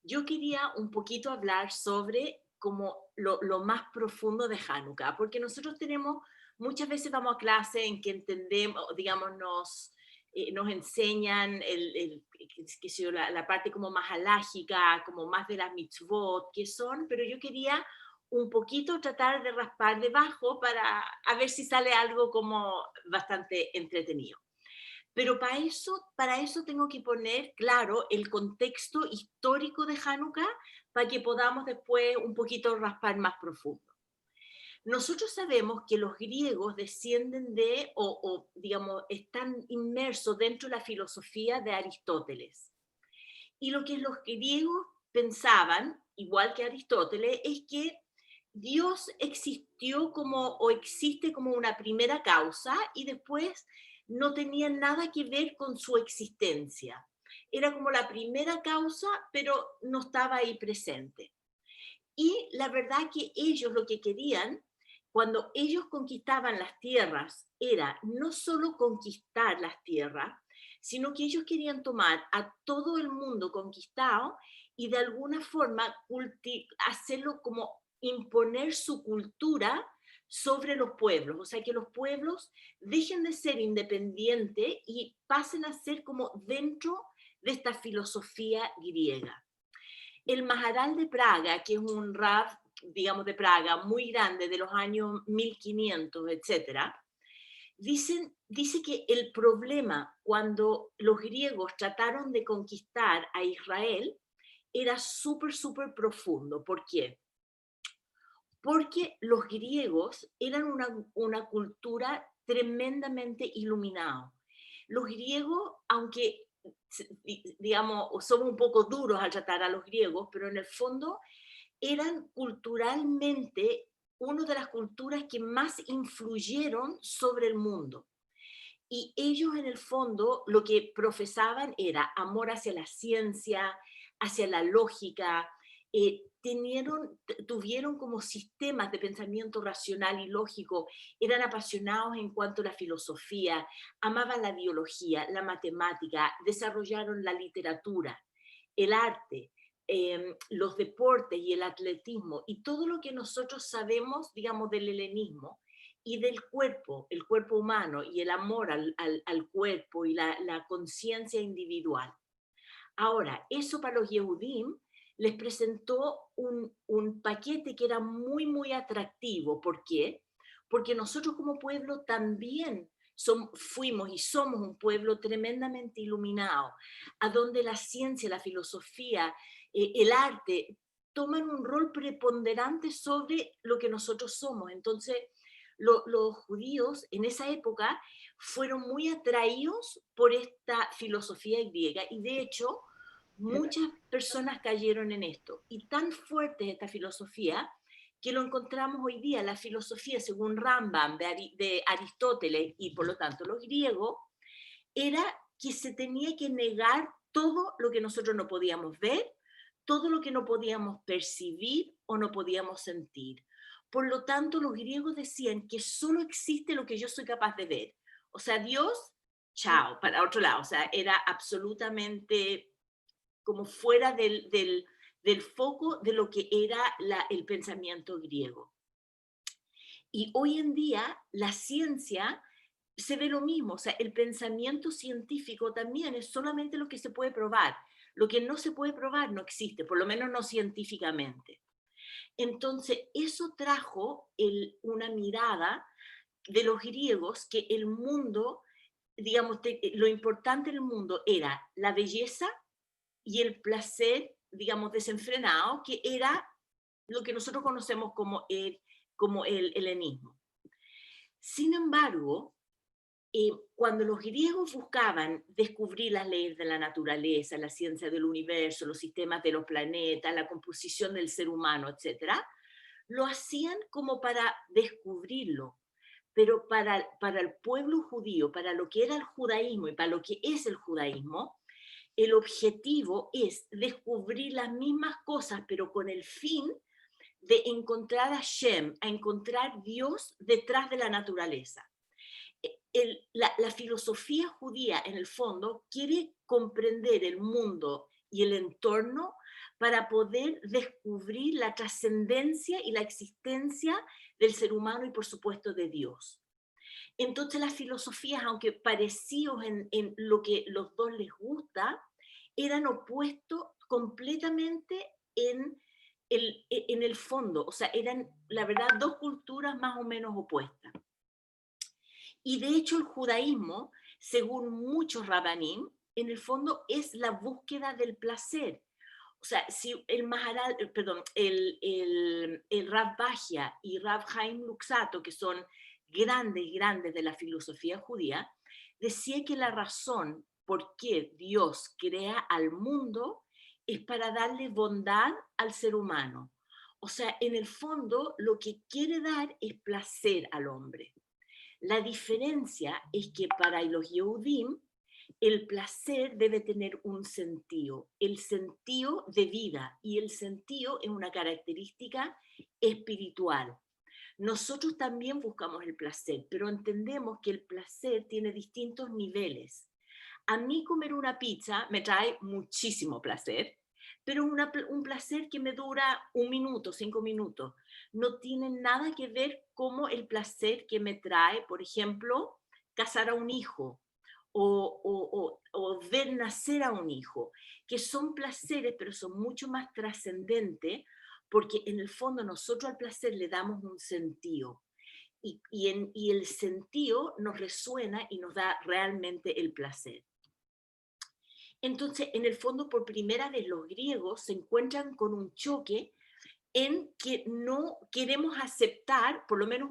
Yo quería un poquito hablar sobre como lo más profundo de Hanukkah, porque nosotros tenemos, muchas veces vamos a clase en que entendemos, digamos, nos enseñan qué sé yo, la parte como más halágica, como más de las mitzvot, que son, pero yo quería un poquito tratar de raspar debajo para a ver si sale algo como bastante entretenido. Pero para eso tengo que poner claro el contexto histórico de Hanukkah para que podamos después un poquito raspar más profundo. Nosotros sabemos que los griegos descienden digamos, están inmersos dentro de la filosofía de Aristóteles. Y lo que los griegos pensaban, igual que Aristóteles, es que Dios existió como o existe como una primera causa y después no tenía nada que ver con su existencia. Era como la primera causa, pero no estaba ahí presente. Y la verdad que ellos lo que querían, cuando ellos conquistaban las tierras, era no solo conquistar las tierras, sino que ellos querían tomar a todo el mundo conquistado y de alguna forma hacerlo como imponer su cultura sobre los pueblos, o sea, que los pueblos dejen de ser independientes y pasen a ser como dentro de esta filosofía griega. El Maharal de Praga, que es un Rav, digamos, de Praga muy grande de los años 1500, etcétera, dice que el problema cuando los griegos trataron de conquistar a Israel era súper, súper profundo. ¿Por qué? Porque los griegos eran una cultura tremendamente iluminada. Los griegos, aunque digamos, somos un poco duros al tratar a los griegos, pero en el fondo eran culturalmente una de las culturas que más influyeron sobre el mundo. Y ellos en el fondo lo que profesaban era amor hacia la ciencia, hacia la lógica, tuvieron como sistemas de pensamiento racional y lógico, eran apasionados en cuanto a la filosofía, amaban la biología, la matemática, desarrollaron la literatura, el arte, los deportes y el atletismo y todo lo que nosotros sabemos, digamos, del helenismo y del cuerpo, el cuerpo humano y el amor al cuerpo y la conciencia individual. Ahora, eso para los Yehudim les presentó un paquete que era muy, muy atractivo. ¿Por qué? Porque nosotros como pueblo también fuimos y somos un pueblo tremendamente iluminado, a donde la ciencia, la filosofía, el arte toman un rol preponderante sobre lo que nosotros somos. Entonces, los judíos en esa época fueron muy atraídos por esta filosofía griega y de hecho muchas personas cayeron en esto. Y tan fuerte es esta filosofía que lo encontramos hoy día. La filosofía, según Rambam, de Aristóteles y por lo tanto los griegos, era que se tenía que negar todo lo que nosotros no podíamos ver, todo lo que no podíamos percibir o no podíamos sentir. Por lo tanto, los griegos decían que solo existe lo que yo soy capaz de ver. O sea, Dios, chao, para otro lado. O sea, era absolutamente como fuera del foco de lo que era el pensamiento griego. Y hoy en día la ciencia se ve lo mismo, o sea, el pensamiento científico también es solamente lo que se puede probar. Lo que no se puede probar no existe, por lo menos no científicamente. Entonces, eso trajo una mirada de los griegos que el mundo, digamos, lo importante en el mundo era la belleza y el placer, digamos, desenfrenado, que era lo que nosotros conocemos como el helenismo. Sin embargo, cuando los griegos buscaban descubrir las leyes de la naturaleza, la ciencia del universo, los sistemas de los planetas, la composición del ser humano, etcétera, lo hacían como para descubrirlo. Pero para el pueblo judío, para lo que era el judaísmo y para lo que es el judaísmo, el objetivo es descubrir las mismas cosas, pero con el fin de encontrar a Shem, a encontrar Dios detrás de la naturaleza. La filosofía judía, en el fondo, quiere comprender el mundo y el entorno para poder descubrir la trascendencia y la existencia del ser humano y por supuesto de Dios. Entonces las filosofías, aunque parecidos en lo que los dos les gusta, eran opuestos completamente en el fondo, o sea, eran, la verdad, dos culturas más o menos opuestas. Y de hecho el judaísmo, según muchos rabanim, en el fondo es la búsqueda del placer. O sea, si el Maharal, perdón, el Rav Bajia y Rav Chaim Luxato, que son grandes de la filosofía judía, decía que la razón por qué Dios crea al mundo es para darle bondad al ser humano. O sea, en el fondo lo que quiere dar es placer al hombre. La diferencia es que para los Yehudim el placer debe tener un sentido, el sentido de vida, y el sentido es una característica espiritual. Nosotros también buscamos el placer, pero entendemos que el placer tiene distintos niveles. A mí comer una pizza me trae muchísimo placer, pero un placer que me dura 1 minuto, 5 minutos. No tiene nada que ver como el placer que me trae, por ejemplo, casar a un hijo o ver nacer a un hijo, que son placeres, pero son mucho más trascendentes, porque en el fondo nosotros al placer le damos un sentido. Y el sentido nos resuena y nos da realmente el placer. Entonces, en el fondo, por primera vez los griegos se encuentran con un choque en que no queremos aceptar, por lo menos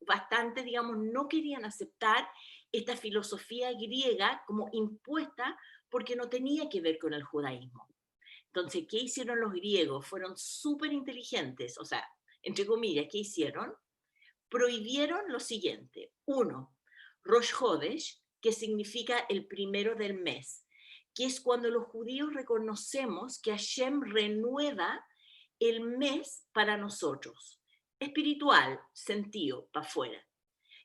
bastante, digamos, no querían aceptar esta filosofía griega como impuesta porque no tenía que ver con el judaísmo. Entonces, ¿qué hicieron los griegos? Fueron súper inteligentes, o sea, entre comillas, ¿qué hicieron? Prohibieron lo siguiente. Uno, Rosh Hodesh, que significa el primero del mes, que es cuando los judíos reconocemos que Hashem renueva el mes para nosotros. Espiritual, sentido, para afuera.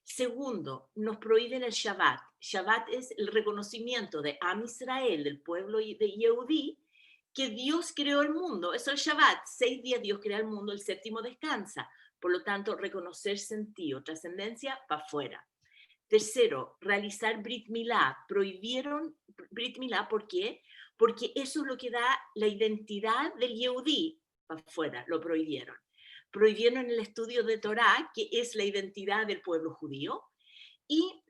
Segundo, nos prohíben el Shabbat. Shabbat es el reconocimiento de Am Israel, del pueblo de Yehudí, que Dios creó el mundo. Eso es el Shabbat. 6 días Dios crea el mundo, el séptimo descansa. Por lo tanto, reconocer sentido, trascendencia, para afuera. Tercero, realizar Brit Milá. Prohibieron Brit Milá, ¿por qué? Porque eso es lo que da la identidad del Yehudí, para afuera, lo prohibieron. Prohibieron el estudio de Torá, que es la identidad del pueblo judío, y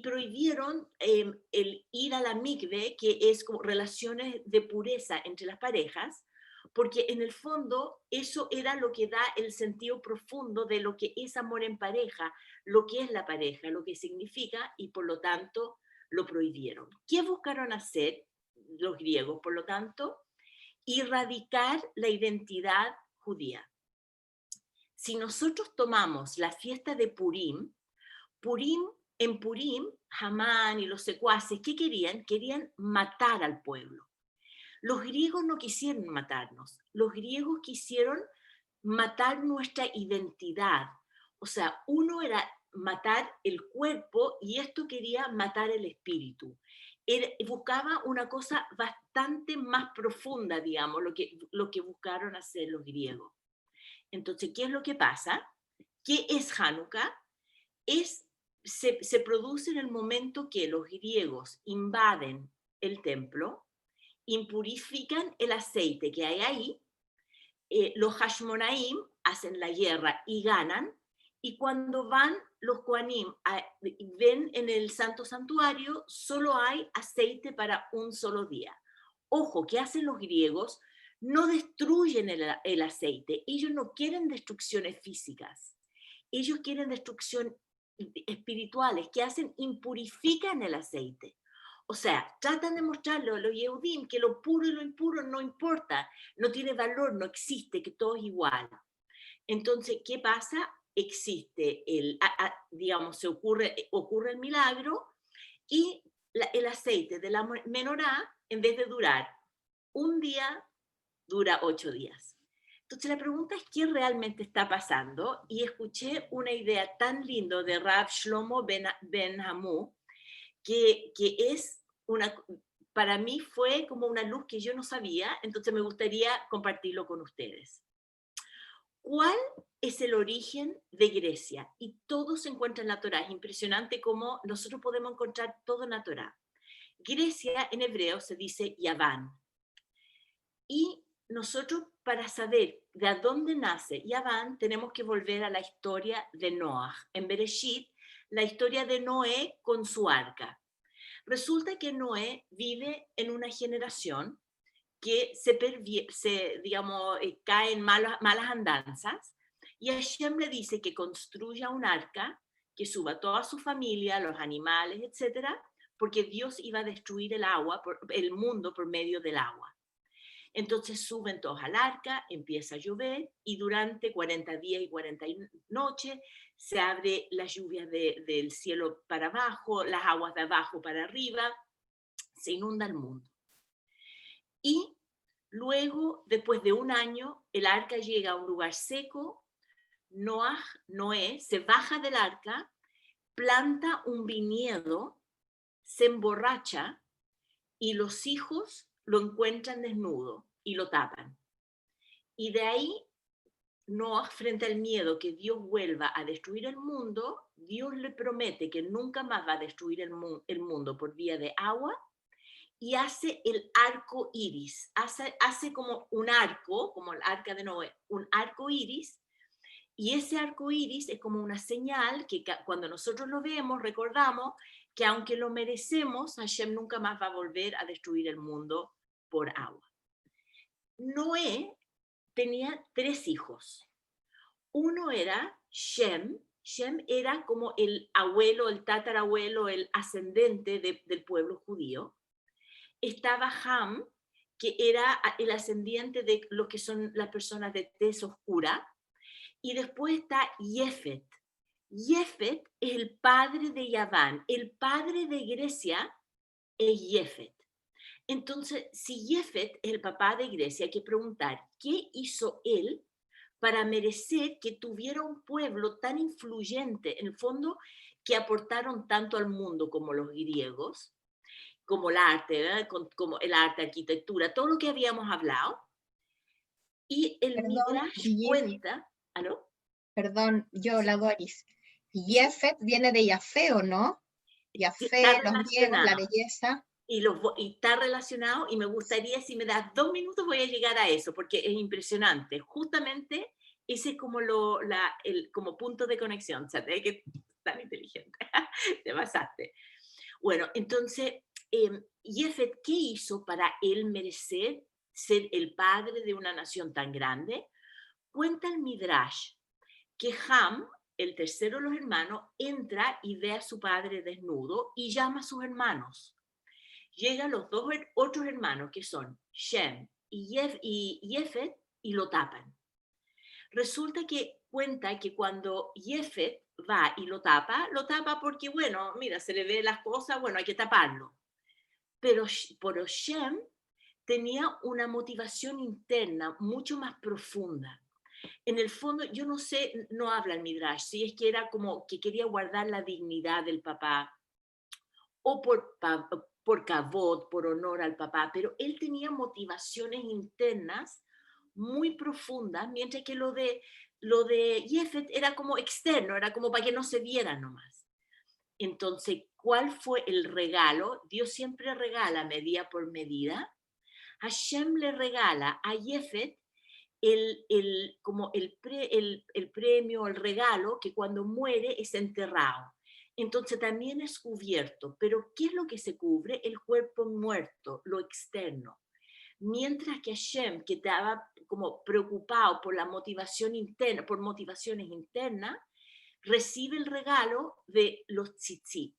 prohibieron el ir a la mikve, que es como relaciones de pureza entre las parejas, porque en el fondo eso era lo que da el sentido profundo de lo que es amor en pareja, lo que es la pareja, lo que significa, y por lo tanto lo prohibieron. ¿Qué buscaron hacer los griegos? Por lo tanto, erradicar la identidad judía. Si nosotros tomamos la fiesta de Purim, en Purim, Hamán y los secuaces, ¿qué querían? Querían matar al pueblo. Los griegos no quisieron matarnos, los griegos quisieron matar nuestra identidad. O sea, uno era matar el cuerpo y esto quería matar el espíritu. Buscaba una cosa bastante más profunda, digamos, lo que buscaron hacer los griegos. Entonces, ¿qué es lo que pasa? ¿Qué es Hanukkah? Se produce en el momento que los griegos invaden el templo, impurifican el aceite que hay ahí, los Hashmonaim hacen la guerra y ganan, y cuando van los Kohanim ven en el santo santuario, solo hay aceite para un solo día. Ojo, ¿qué hacen los griegos? No destruyen el aceite, ellos no quieren destrucciones físicas, ellos quieren destrucción espirituales. ¿Qué hacen? Impurifican el aceite. O sea, tratan de mostrarlo a los Yehudim que lo puro y lo impuro no importa, no tiene valor, no existe, que todo es igual. Entonces, ¿qué pasa? Existe digamos, ocurre el milagro y el aceite de la menorá, en vez de durar un día, dura 8 días. Entonces la pregunta es qué realmente está pasando, y escuché una idea tan linda de Rav Shlomo Ben Hamu, que es para mí fue como una luz que yo no sabía, entonces me gustaría compartirlo con ustedes. ¿Cuál es el origen de Grecia? Y todo se encuentra en la Torá. Es impresionante cómo nosotros podemos encontrar todo en la Torá. Grecia en hebreo se dice Yaván. Y nosotros, para saber de dónde nace Yaván, tenemos que volver a la historia de Noah. En Bereshit, la historia de Noé con su arca. Resulta que Noé vive en una generación que digamos, cae en malas andanzas, y Hashem le dice que construya un arca, que suba toda su familia, los animales, etcétera, porque Dios iba a destruir el mundo por medio del agua. Entonces suben todos al arca, empieza a llover, y durante 40 días y 40 noches se abre la lluvia del cielo para abajo, las aguas de abajo para arriba, se inunda el mundo. Y luego, después de un año, el arca llega a un lugar seco. Noé se baja del arca, planta un viñedo, se emborracha, y los hijos lo encuentran desnudo y lo tapan. Y de ahí, Noé, frente al miedo que Dios vuelva a destruir el mundo, Dios le promete que nunca más va a destruir el mundo por vía de agua, y hace el arco iris, hace como un arco, como el arca de Noé, un arco iris, y ese arco iris es como una señal que cuando nosotros lo vemos, recordamos que aunque lo merecemos, Hashem nunca más va a volver a destruir el mundo por agua. Noé tenía 3 hijos. Uno era Shem. Shem era como el abuelo, el tatarabuelo, el ascendente del pueblo judío. Estaba Ham, que era el ascendiente de lo que son las personas de tez oscura, y después está Jefet. Jefet es el padre de Yaván, el padre de Grecia es Jefet. Entonces, si Jefet es el papá de Grecia, hay que preguntar, ¿qué hizo él para merecer que tuviera un pueblo tan influyente, en el fondo, que aportaron tanto al mundo como los griegos, como el arte, como el arte, arquitectura, todo lo que habíamos hablado? Y el Perdón, Midrash cuenta, ¿aló? Perdón, yo, Sí, la Doris. sí, Jefet viene de Yafé, ¿o no? está Yafé, los griegos, la relacionado. belleza. Y está relacionado, y me gustaría, si me das 2 minutos, voy a llegar a eso, porque es impresionante. Justamente ese es como, como punto de conexión. ¿Sabes que tan inteligente? Te pasaste. Bueno, entonces, Jefet, ¿qué hizo para él merecer ser el padre de una nación tan grande? Cuenta el Midrash que Ham, el tercero de los hermanos, entra y ve a su padre desnudo y llama a sus hermanos. Llegan los dos otros hermanos, que son Shem y Jefet, y lo tapan. Resulta que cuenta que cuando Jefet va y lo tapa porque, bueno, mira, se le ve las cosas, bueno, hay que taparlo. Pero por Shem tenía una motivación interna mucho más profunda. En el fondo, yo no sé, no habla el Midrash, si es que era como que quería guardar la dignidad del papá, o por kavod, por honor al papá, pero él tenía motivaciones internas muy profundas, mientras que lo de Jefet era como externo, era como para que no se viera nomás. Entonces, ¿cuál fue el regalo? Dios siempre regala medida por medida. Hashem le regala a Jefet como el premio, el regalo, que cuando muere es enterrado. Entonces también es cubierto. Pero ¿qué es lo que se cubre? El cuerpo muerto, lo externo. Mientras que Hashem, que estaba como preocupado por la motivación interna, por motivaciones internas, recibe el regalo de los tzitzit.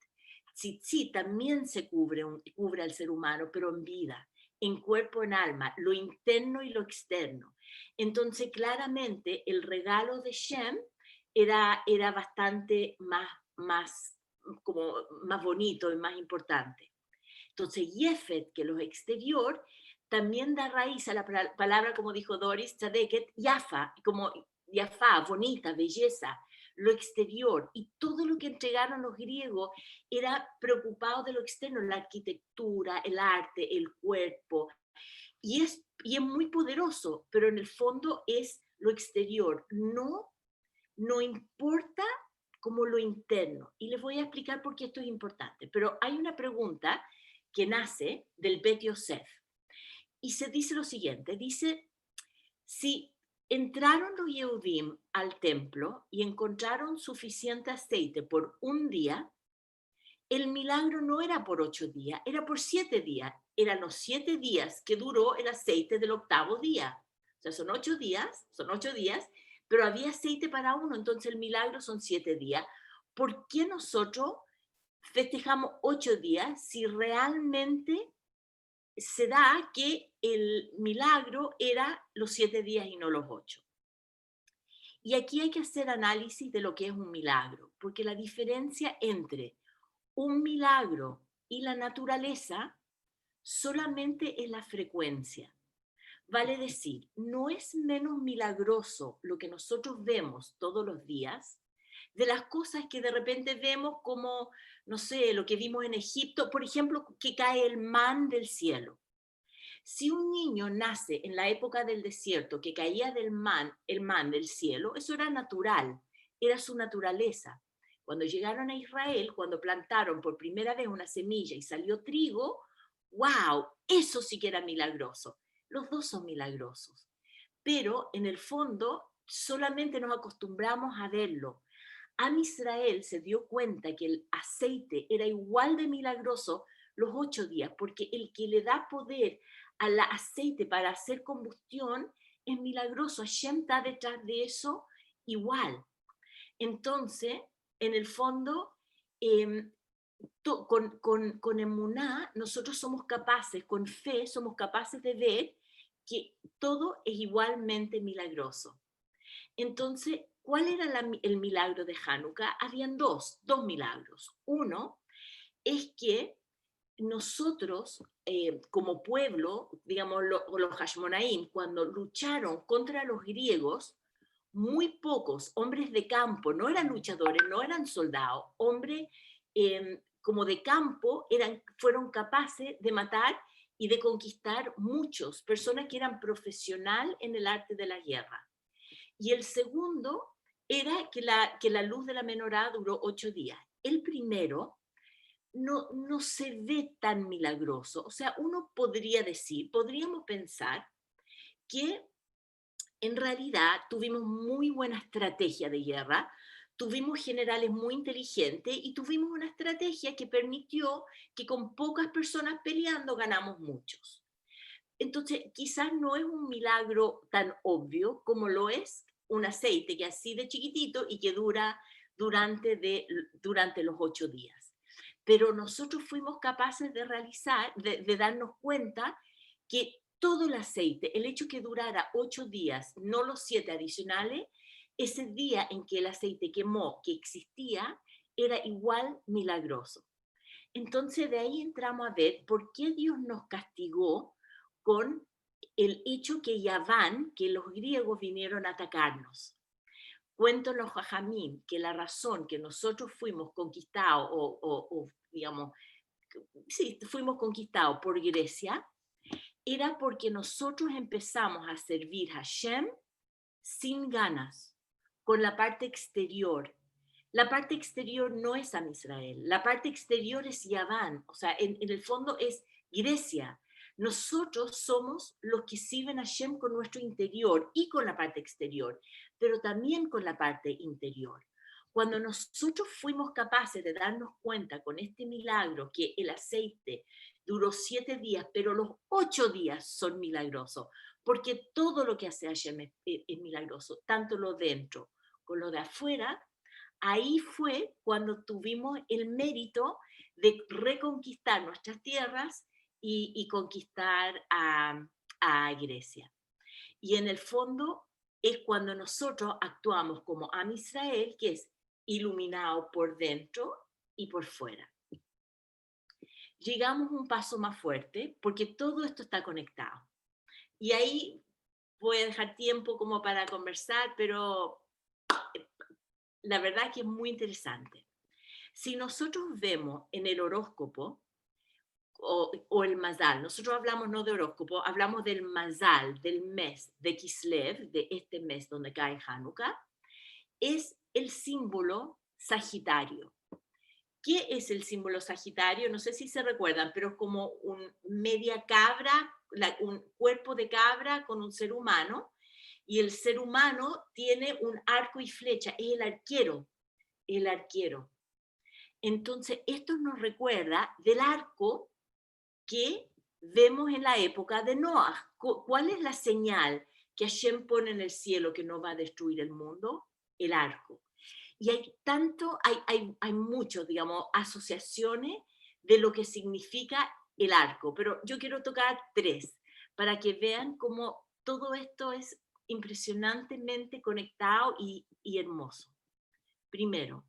Tzitzit también cubre al ser humano, pero en vida, en cuerpo, en alma, lo interno y lo externo. Entonces, claramente, el regalo de Shem era bastante como más bonito y más importante. Entonces, Jefet, que lo exterior, también da raíz a la palabra, como dijo Doris Tzadeket, Yafa, como Yafa, bonita, belleza. lo exterior, y todo lo que entregaron los griegos era preocupado de lo externo, la arquitectura, el arte, el cuerpo, y es muy poderoso, pero en el fondo es lo exterior, no importa como lo interno. Y les voy a explicar por qué esto es importante. Pero hay una pregunta que nace del Bet Yosef y se dice lo siguiente, dice, si entraron los Yehudim al templo y encontraron suficiente aceite por un día, el milagro no era por 8 días, era por 7 días. Eran los 7 días que duró el aceite del octavo día. O sea, son 8 días, pero había aceite para uno, entonces el milagro son 7 días. ¿Por qué nosotros festejamos 8 días si realmente se da que el milagro era los 7 días y no los 8? Y aquí hay que hacer análisis de lo que es un milagro, porque la diferencia entre un milagro y la naturaleza solamente es la frecuencia. Vale decir, no es menos milagroso lo que nosotros vemos todos los días de las cosas que de repente vemos como, no sé, lo que vimos en Egipto, por ejemplo, que cae el man del cielo. Si un niño nace en la época del desierto, que caía el man del cielo, eso era natural, era su naturaleza. Cuando llegaron a Israel, cuando plantaron por primera vez una semilla y salió trigo, wow, eso sí que era milagroso. Los dos son milagrosos, pero en el fondo solamente nos acostumbramos a verlo. Am Israel se dio cuenta que el aceite era igual de milagroso los 8 días, porque el que le da poder al aceite para hacer combustión es milagroso. Hashem está detrás de eso igual. Entonces, en el fondo, eh, con emuná, nosotros somos capaces, con fe, somos capaces de ver que todo es igualmente milagroso. Entonces, ¿cuál era el milagro de Hanukkah? Habían dos milagros. Uno es que nosotros, como pueblo, digamos, los Hashmonaim, cuando lucharon contra los griegos, muy pocos hombres de campo, no eran luchadores, no eran soldados, hombres como de campo fueron capaces de matar y de conquistar muchos, personas que eran profesional en el arte de la guerra. Y el segundo era que la luz de la menorá duró 8 días. El primero no se ve tan milagroso. O sea, uno podríamos pensar que en realidad tuvimos muy buena estrategia de guerra, tuvimos generales muy inteligentes y tuvimos una estrategia que permitió que con pocas personas peleando ganamos muchos. Entonces, quizás no es un milagro tan obvio como lo es un aceite que así de chiquitito y que dura durante los 8 días. Pero nosotros fuimos capaces de darnos cuenta que todo el aceite, el hecho que durara 8 días, no los 7 adicionales, ese día en que el aceite quemó, que existía, era igual milagroso. Entonces de ahí entramos a ver por qué Dios nos castigó con el hecho que Yaván, que los griegos vinieron a atacarnos. Cuento los Jajamín que la razón que nosotros fuimos conquistados, digamos, sí, fuimos conquistados por Grecia, era porque nosotros empezamos a servir a Hashem sin ganas, con la parte exterior. La parte exterior no es Am Israel, la parte exterior es Yaván, o sea, en el fondo es Grecia. Nosotros somos los que sirven a Hashem con nuestro interior y con la parte exterior, pero también con la parte interior. Cuando nosotros fuimos capaces de darnos cuenta con este milagro que el aceite duró 7 días, pero los 8 días son milagrosos, porque todo lo que hace Hashem es milagroso, tanto lo dentro como lo de afuera. Ahí fue cuando tuvimos el mérito de reconquistar nuestras tierras y conquistar a Grecia. Y en el fondo es cuando nosotros actuamos como Am Israel, que es iluminado por dentro y por fuera. Llegamos un paso más fuerte porque todo esto está conectado. Y ahí voy a dejar tiempo como para conversar, pero la verdad que es muy interesante. Si nosotros vemos en el horóscopo o el mazal, nosotros hablamos no de horóscopo, hablamos del mazal, del mes de Kislev, de este mes donde cae Hanukkah, es el símbolo Sagitario. ¿Qué es el símbolo Sagitario? No sé si se recuerdan, pero es como un media cabra, un cuerpo de cabra con un ser humano, y el ser humano tiene un arco y flecha, es el arquero, el arquero. Entonces, esto nos recuerda del arco que vemos en la época de Noah. ¿Cuál es la señal que Hashem pone en el cielo que no va a destruir el mundo? El arco. Y hay muchos, digamos, asociaciones de lo que significa el arco, pero yo quiero tocar tres para que vean cómo todo esto es impresionantemente conectado y hermoso. Primero,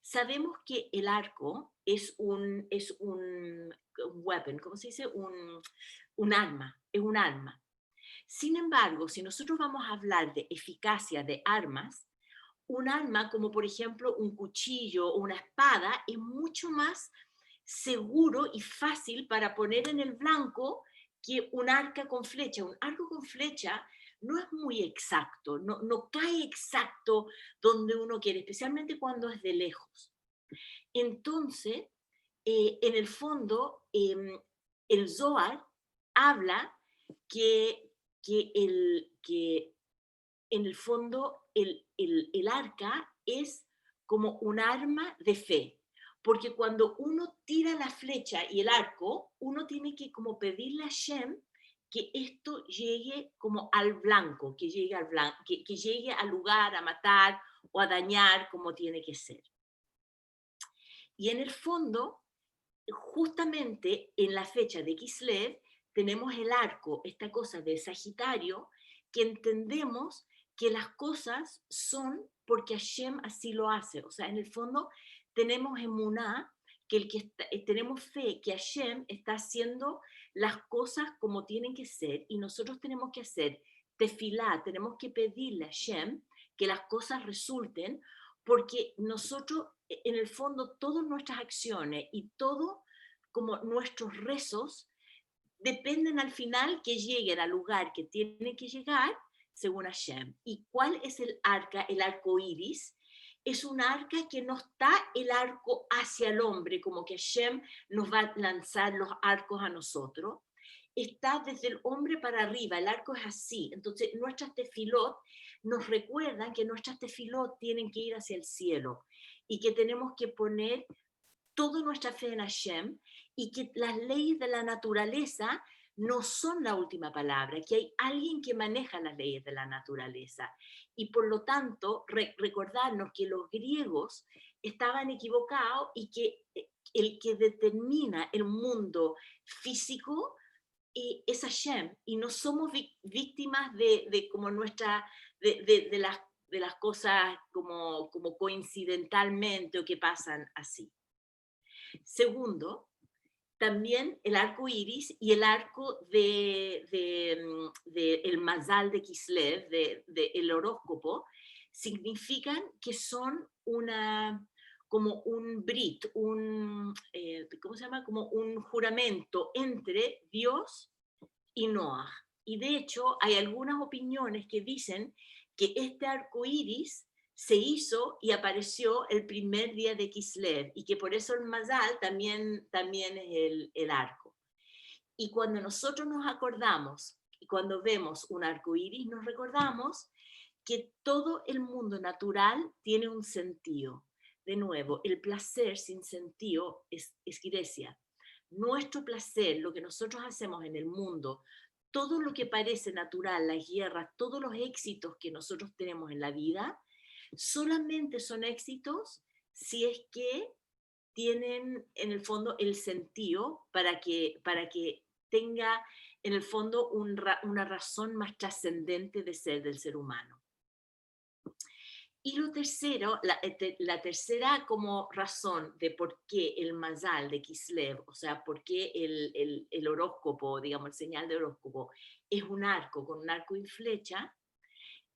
sabemos que el arco es un weapon, ¿cómo se dice? Un arma, es un arma. Sin embargo, si nosotros vamos a hablar de eficacia de armas, un arma como por ejemplo un cuchillo o una espada es mucho más seguro y fácil para poner en el blanco que un arca con flecha. Un arco con flecha no es muy exacto, no cae exacto donde uno quiere, especialmente cuando es de lejos. Entonces, en el fondo, el Zohar habla que en el fondo el arca es como un arma de fe, porque cuando uno tira la flecha y el arco, uno tiene que como pedirle a Shem que esto llegue como al blanco, que llegue al blanco, que llegue al lugar a matar o a dañar como tiene que ser. Y en el fondo, justamente en la fecha de Kislev, tenemos el arco, esta cosa de Sagitario, que entendemos que las cosas son porque Hashem así lo hace. O sea, en el fondo tenemos emuná, tenemos fe que Hashem está haciendo las cosas como tienen que ser y nosotros tenemos que hacer tefilá, tenemos que pedirle a Hashem que las cosas resulten porque nosotros, en el fondo, todas nuestras acciones y todo como nuestros rezos dependen al final que lleguen al lugar que tienen que llegar según Hashem. ¿Y cuál es el arca? El arco iris. Es un arca que no está el arco hacia el hombre, como que Hashem nos va a lanzar los arcos a nosotros. Está desde el hombre para arriba, el arco es así. Entonces, nuestras tefilot nos recuerdan que nuestras tefilot tienen que ir hacia el cielo y que tenemos que poner toda nuestra fe en Hashem y que las leyes de la naturaleza no son la última palabra, que hay alguien que maneja las leyes de la naturaleza. Y por lo tanto, recordarnos que los griegos estaban equivocados y que el que determina el mundo físico es Hashem, y no somos víctimas de como nuestra, de las cosas como coincidentalmente o que pasan así. Segundo, también el arco iris y el arco de el mazal de Kislev, el horóscopo, significan que son como un brit, ¿cómo se llama? Como un juramento entre Dios y Noah. Y de hecho, hay algunas opiniones que dicen que este arco iris se hizo y apareció el primer día de Kislev y que por eso el Mazal también es el arco. Y cuando nosotros nos acordamos, y cuando vemos un arco iris, nos recordamos que todo el mundo natural tiene un sentido. De nuevo, el placer sin sentido es Grecia. Nuestro placer, lo que nosotros hacemos en el mundo, todo lo que parece natural, las guerras, todos los éxitos que nosotros tenemos en la vida, solamente son éxitos si es que tienen en el fondo el sentido para que tenga en el fondo una razón más trascendente de ser del ser humano. Y lo tercero, la tercera como razón de por qué el mazal de Kislev, o sea, por qué el horóscopo, digamos, el señal de horóscopo, es un arco con un arco y flecha,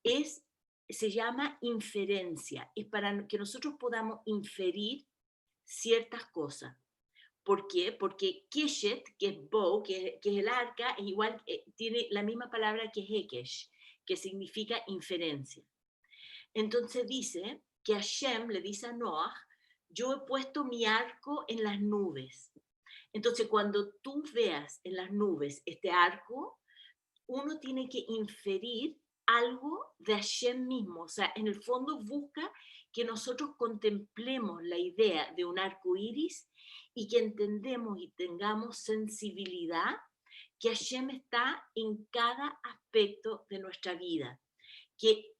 es se llama inferencia, es para que nosotros podamos inferir ciertas cosas. ¿Por qué? Porque Keshet, que es bow, que es el arca, es igual, tiene la misma palabra que Hekesh, que significa inferencia. Entonces dice que Hashem le dice a Noah, yo he puesto mi arco en las nubes. Entonces cuando tú veas en las nubes este arco, uno tiene que inferir algo de Hashem mismo. O sea, en el fondo busca que nosotros contemplemos la idea de un arco iris y que entendemos y tengamos sensibilidad que Hashem está en cada aspecto de nuestra vida. Que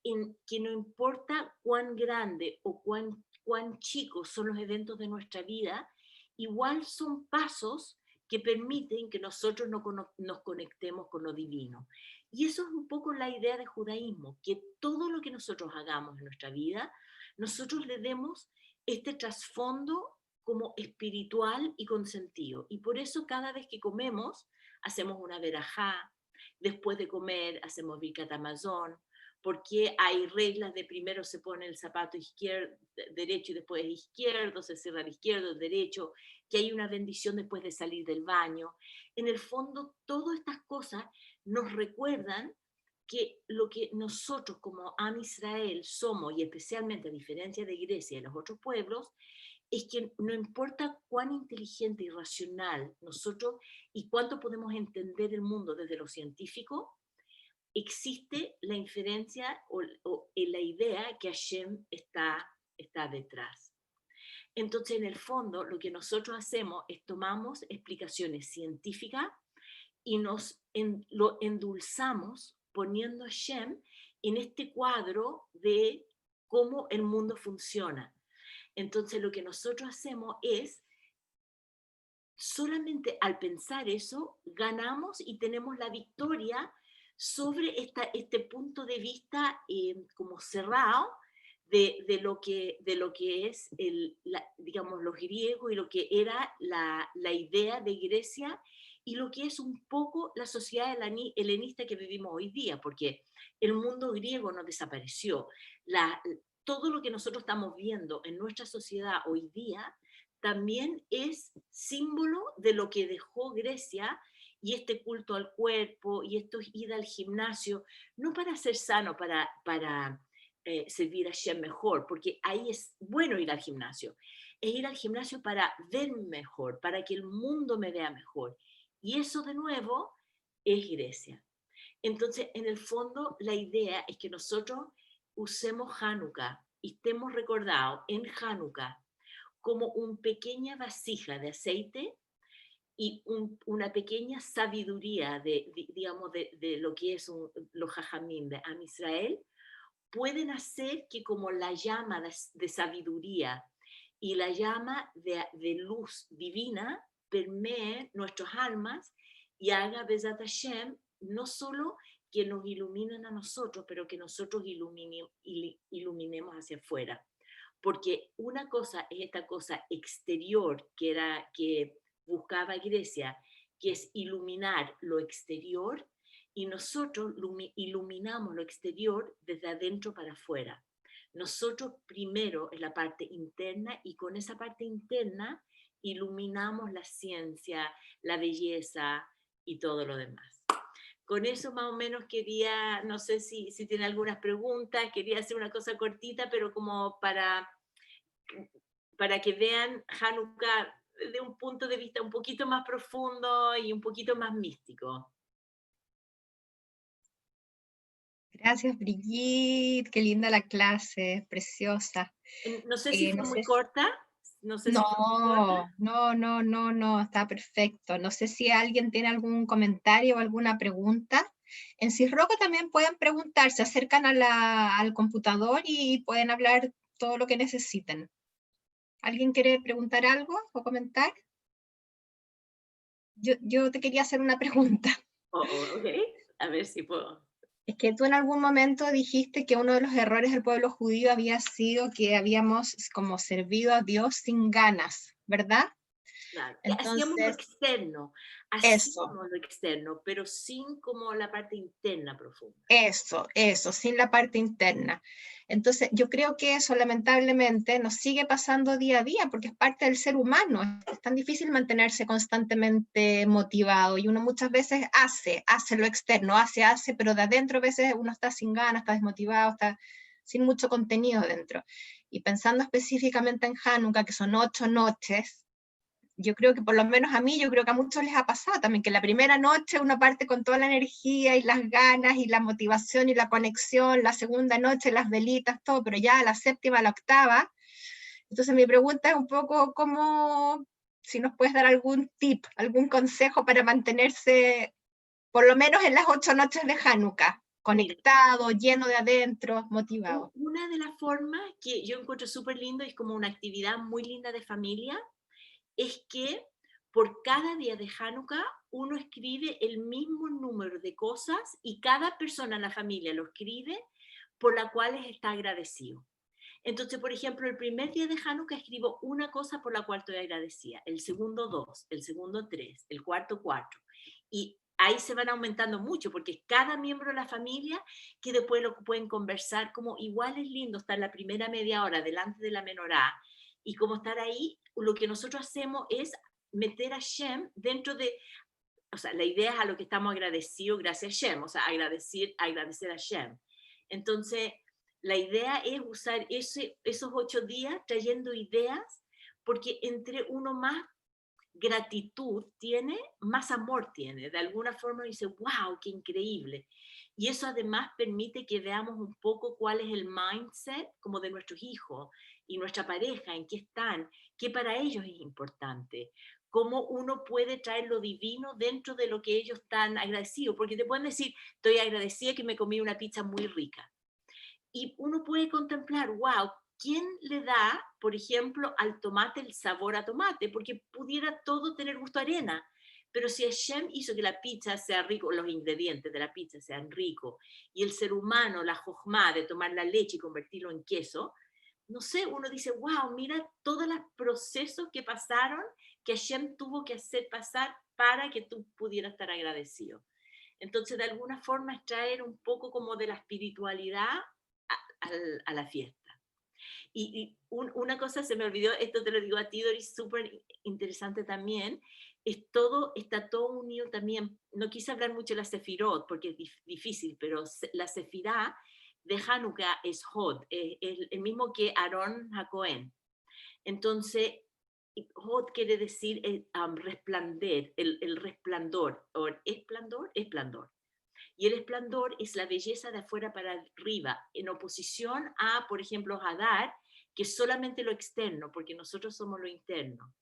no importa cuán grande o cuán chicos son los eventos de nuestra vida, igual son pasos que permiten que nosotros nos conectemos con lo divino. Y eso es un poco la idea de judaísmo, que todo lo que nosotros hagamos en nuestra vida, nosotros le demos este trasfondo como espiritual y con sentido. Y por eso cada vez que comemos, hacemos una verajá, después de comer hacemos birkat hamazon, porque hay reglas de primero se pone el zapato izquierdo, derecho y después izquierdo, se cierra el izquierdo, el derecho, que hay una bendición después de salir del baño. En el fondo, todas estas cosas nos recuerdan que lo que nosotros como Am Israel somos, y especialmente a diferencia de Grecia y los otros pueblos, es que no importa cuán inteligente y racional nosotros y cuánto podemos entender el mundo desde lo científico, existe la inferencia o la idea que Hashem está detrás. Entonces, en el fondo, lo que nosotros hacemos es tomamos explicaciones científicas y lo endulzamos poniendo a Hashem en este cuadro de cómo el mundo funciona. Entonces, lo que nosotros hacemos es, solamente al pensar eso, ganamos y tenemos la victoria sobre este punto de vista como cerrado de lo que es, digamos, los griegos y lo que era la idea de Grecia y lo que es un poco la sociedad helenista que vivimos hoy día, porque el mundo griego no desapareció. Todo lo que nosotros estamos viendo en nuestra sociedad hoy día también es símbolo de lo que dejó Grecia y este culto al cuerpo y esto es ir al gimnasio, no para ser sano, para servir a Hashem mejor, porque ahí es bueno ir al gimnasio, es ir al gimnasio para verme mejor, para que el mundo me vea mejor. Y eso de nuevo es Grecia. Entonces, en el fondo, la idea es que nosotros usemos Hanukkah y estemos recordados en Hanukkah como una pequeña vasija de aceite y una pequeña sabiduría digamos, de lo que es los jajamim de Am Israel, pueden hacer que como la llama de sabiduría y la llama de luz divina permee nuestras almas y haga Bezat Hashem no solo que nos iluminen a nosotros, pero que nosotros iluminemos hacia afuera. Porque una cosa es esta cosa exterior que buscaba Grecia, que es iluminar lo exterior, y nosotros iluminamos lo exterior desde adentro para afuera. Nosotros primero en la parte interna y con esa parte interna iluminamos la ciencia, la belleza y todo lo demás. Con eso más o menos quería, no sé si tiene algunas preguntas, quería hacer una cosa cortita, pero como para que vean Hanukkah de un punto de vista un poquito más profundo y un poquito más místico. Gracias, Brigitte. Qué linda la clase, preciosa. No sé si fue No muy sé corta. No sé si fue muy corta. no, está perfecto. No sé si alguien tiene algún comentario o alguna pregunta. En Cisroco también pueden preguntar, se acercan al computador y pueden hablar todo lo que necesiten. ¿Alguien quiere preguntar algo o comentar? Yo te quería hacer una pregunta. Ok, a ver si puedo. Es que tú en algún momento dijiste que uno de los errores del pueblo judío había sido que habíamos como servido a Dios sin ganas, ¿verdad? Claro. Hacíamos lo Entonces, externo, eso. hacíamos lo externo, pero sin como la parte interna profunda. Eso, sin la parte interna. Entonces, yo creo que eso lamentablemente nos sigue pasando día a día porque es parte del ser humano. Es tan difícil mantenerse constantemente motivado y uno muchas veces hace lo externo, hace, pero de adentro a veces uno está sin ganas, está desmotivado, está sin mucho contenido dentro. Y pensando específicamente en Hanukkah, que son 8 noches, yo creo que por lo menos a mí, yo creo que a muchos les ha pasado también, que la primera noche uno parte con toda la energía y las ganas y la motivación y la conexión, la segunda noche las velitas, todo, pero ya a la séptima, a la octava. Entonces mi pregunta es un poco cómo, si nos puedes dar algún tip, algún consejo para mantenerse por lo menos en las 8 noches de Hanukkah, Mira, conectado, lleno de adentro, motivado. una de las formas que yo encuentro súper lindo y es como una actividad muy linda de familia es que por cada día de Hanukkah uno escribe el mismo número de cosas y cada persona en la familia lo escribe por la cual está agradecido. Entonces, por ejemplo, el primer día de Hanukkah escribo una cosa por la cual estoy agradecida, el segundo dos, el segundo tres, el cuarto cuatro. Y ahí se van aumentando mucho porque es cada miembro de la familia que después lo pueden conversar, como igual es lindo estar la primera media hora delante de la menorá y como estar ahí, lo que nosotros hacemos es meter a Shem dentro de, o sea, la idea es a lo que estamos agradecidos gracias a Shem, o sea, agradecer a Shem. Entonces, la idea es usar esos 8 días trayendo ideas, porque entre uno más gratitud tiene, más amor tiene. De alguna forma dice, wow, qué increíble. Y eso además permite que veamos un poco cuál es el mindset como de nuestros hijos y nuestra pareja, en qué están, qué para ellos es importante, cómo uno puede traer lo divino dentro de lo que ellos están agradecidos, porque te pueden decir, estoy agradecida que me comí una pizza muy rica. Y uno puede contemplar, wow, ¿quién le da, por ejemplo, al tomate el sabor a tomate? Porque pudiera todo tener gusto a arena. Pero si Hashem hizo que la pizza sea rico, los ingredientes de la pizza sean ricos, y el ser humano, la jojma de tomar la leche y convertirlo en queso, no sé, uno dice, wow, mira todos los procesos que pasaron, que Hashem tuvo que hacer pasar para que tú pudieras estar agradecido. Entonces, de alguna forma, es traer un poco como de la espiritualidad a la fiesta. Una cosa se me olvidó, esto te lo digo a ti, Doris, súper interesante también, está todo unido también, no quise hablar mucho de la Sefirot porque es difícil, pero la Sefirá de Hanukkah es Hod, es el mismo que Aarón Hacohen. Entonces, Hod quiere decir resplandor, el resplandor, o esplendor. Y el esplendor es la belleza de afuera para arriba, en oposición a, por ejemplo, Hadar, que es solamente lo externo, porque nosotros somos lo interno.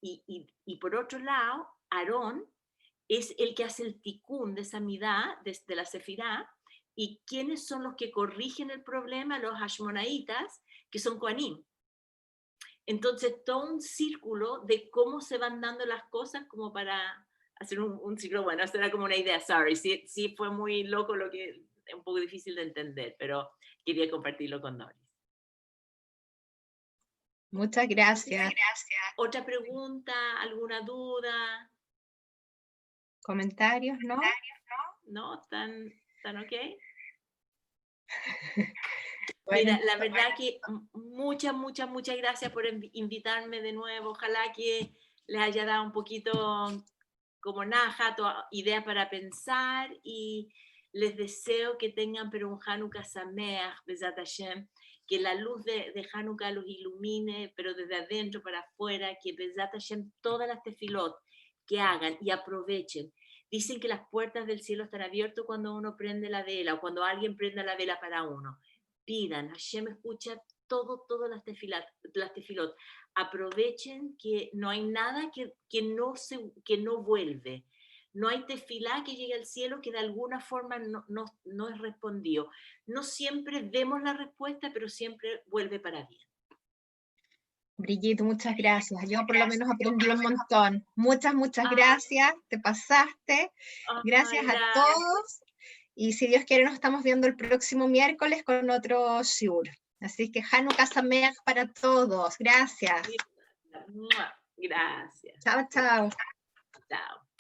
Y por otro lado, Aarón es el que hace el tikkun de esa midá, desde la sefirá, y quiénes son los que corrigen el problema, los hashmonaitas, que son Kohanim. Entonces, todo un círculo de cómo se van dando las cosas como para hacer un ciclo. Bueno, esta era como una idea, sorry, sí fue muy loco, lo que es un poco difícil de entender, pero quería compartirlo con Doris. Muchas gracias. ¿Otra pregunta? ¿Alguna duda? ¿Comentarios, no? ¿No? ¿Están ok? Bueno, Mira, la verdad que muchas gracias por invitarme de nuevo. Ojalá que les haya dado un poquito como naja, idea para pensar y les deseo que tengan pero un Hanukkah Sameach, Bezat Hashem, que la luz de Hanukkah los ilumine, pero desde adentro para afuera, que Bezat Hashem todas las tefilot que hagan y aprovechen. Dicen que las puertas del cielo están abiertas cuando uno prende la vela o cuando alguien prende la vela para uno. Pidan, Hashem escucha todas las tefilot. Aprovechen que no hay nada que no vuelve. No hay tefilá que llegue al cielo que de alguna forma no es respondido. No siempre vemos la respuesta, pero siempre vuelve para bien. Brigitte, muchas gracias. Yo por lo menos aprendí un montón. Muchas gracias. Te pasaste. Gracias a todos. Y si Dios quiere, nos estamos viendo el próximo miércoles con otro shiur. Así que Hanukkah Sameach para todos. Gracias. Gracias. Chao, chao. Chao.